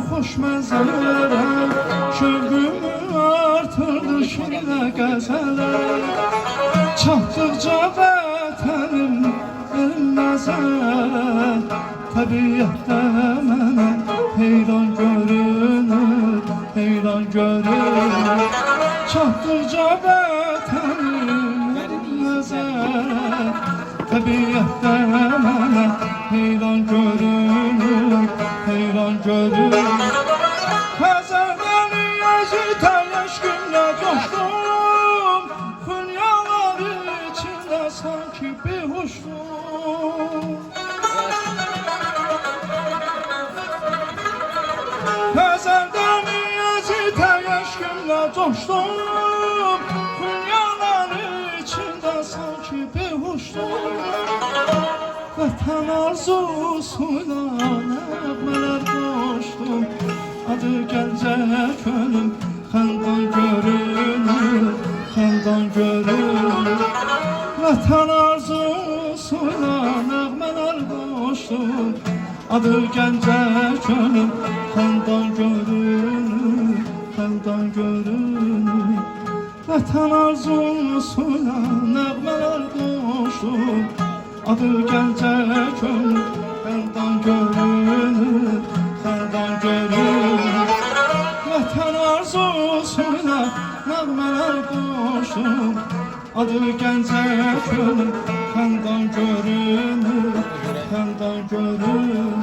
hoş mənzərələr, şövqümü artırdı şiirlə qəzələr. Çatdıqca vətənim elməzər, təbiətdə mənə heyran görünür, heyran görünür. Çatdıqca vətənim elməzər, təbiətdə mənə heyran görünür, heyran görünür. Xəzərdən yazıda eşqimlə coşdum, dünyalar içində sanki behuşdum. Xəzərdən yazıda eşqimlə coşdum, dünyalar içində sanki behuşdum. Vətən arzusuyla nəğmələr qoşdum, adı gəncə könlüm xəndan görünür, xəndan görünür. Vətən arzusuyla nəğmələr qoşdum, adı gəncə könlüm xəndan görünür, xəndan görünür. Vətən arzusuyla nəğmələr qoşdum, adı gəncə könlüm xəndan görünür, xəndan görünür. Vətən arzusuyla nəğmələr qoşdum, adı gəncə könlüm xəndan görünür, xəndan görünür.